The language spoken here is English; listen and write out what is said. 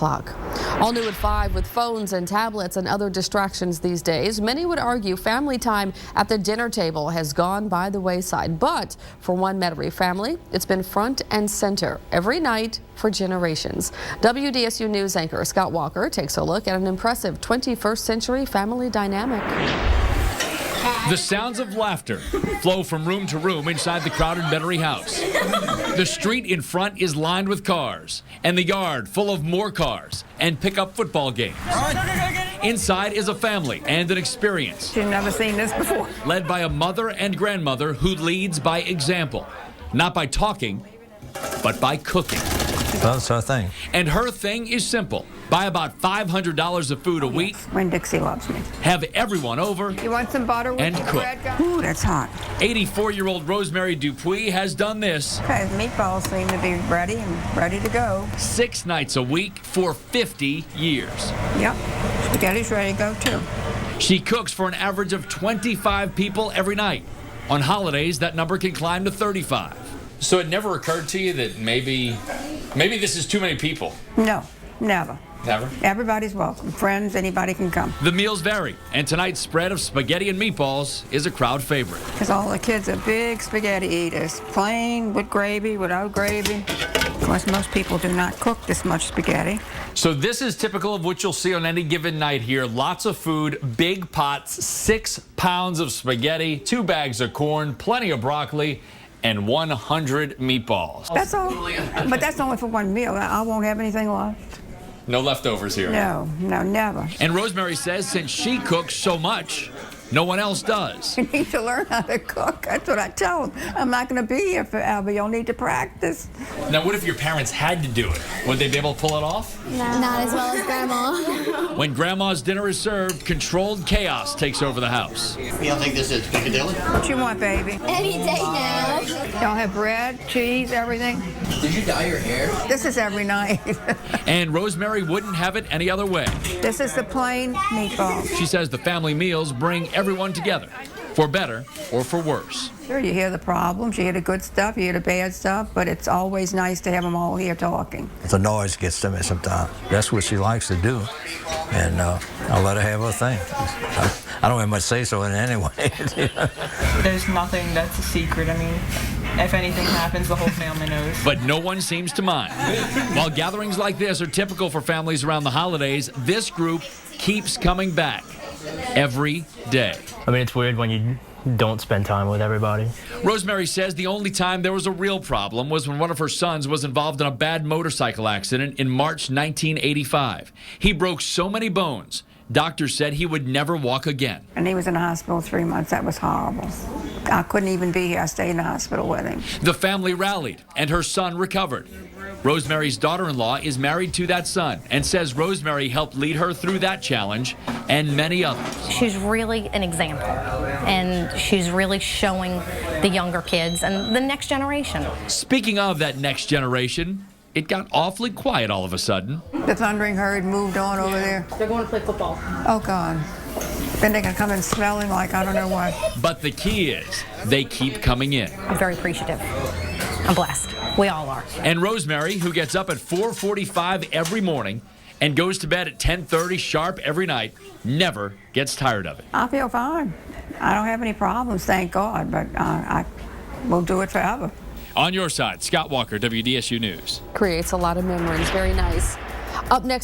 o'clock. All new at 5 with phones and tablets and other distractions these days. Many would argue family time at the dinner table has gone by the wayside. But for one Metairie family, it's been front and center every night for generations. WDSU News anchor Scott Walker takes a look at an impressive 21st century family dynamic. The sounds of laughter flow from room to room inside the crowded Metairie house. The street in front is lined with cars, and the yard full of more cars and pickup football games. Inside is a family and an experience. You've never seen this before. Led by a mother and grandmother who leads by example, not by talking, but by cooking. That's her thing. And her thing is simple. Buy about $500 of food a week. Winn Dixie loves me. Have everyone over. You want some butter with and your cook. bread? Ooh, that's hot. 84-year-old Rosemary Dupuis has done this. Okay, the meatballs seem to be ready and ready to go. 6 nights a week for 50 years. Yep, spaghetti's ready to go too. She cooks for an average of 25 people every night. On holidays, that number can climb to 35. So it never occurred to you that maybe this is too many people? No, never. Never? Everybody's welcome. Friends, anybody can come. The meals vary, and tonight's spread of spaghetti and meatballs is a crowd favorite. Because all the kids are big spaghetti eaters. Plain, with gravy, without gravy. Of course, most people do not cook this much spaghetti. So this is typical of what you'll see on any given night here. Lots of food, big pots, 6 pounds of spaghetti, 2 bags of corn, plenty of broccoli, and 100 meatballs. That's all. But that's only for one meal. I won't have anything left. No leftovers here. No, never. And Rosemary says since she cooks so much, no one else does. You need to learn how to cook. That's what I tell them. I'm not going to be here forever. You'll need to practice. Now, what if your parents had to do it? Would they be able to pull it off? No. Not as well as Grandma. When Grandma's dinner is served, controlled chaos takes over the house. You don't think this is Piccadilly? What you want, baby? Any day now. Y'all have bread, cheese, everything? Did you dye your hair? This is every night. And Rosemary wouldn't have it any other way. This is the plain meatball. She says the family meals bring everyone together, for better or for worse. Sure, you hear the problems, you hear the good stuff, you hear the bad stuff, but it's always nice to have them all here talking. The noise gets to me sometimes. That's what she likes to do, and I'll let her have her thing. I don't have much say-so in it anyway. There's nothing that's a secret. I mean, if anything happens, the whole family knows. But no one seems to mind. While gatherings like this are typical for families around the holidays, this group keeps coming back every day. I mean, it's weird when you don't spend time with everybody. Rosemary says the only time there was a real problem was when one of her sons was involved in a bad motorcycle accident in March 1985. He broke so many bones, doctors said he would never walk again. And he was in the hospital 3 months. That was horrible. I couldn't even be here. I stayed in the hospital with him. The family rallied, and her son recovered. Rosemary's daughter-in-law is married to that son and says Rosemary helped lead her through that challenge and many others. She's really an example, and she's really showing the younger kids and the next generation. Speaking of that next generation, it got awfully quiet all of a sudden. The thundering herd moved on over there. They're going to play football. Oh, God. Then they can come in smelling like I don't know what. But the key is they keep coming in. I'm very appreciative. I'm blessed. We all are. And Rosemary, who gets up at 4:45 every morning and goes to bed at 10:30 sharp every night, never gets tired of it. I feel fine. I don't have any problems, thank God, but I will do it forever. On your side, Scott Walker, WDSU News. Creates a lot of memories. Very nice. Up next.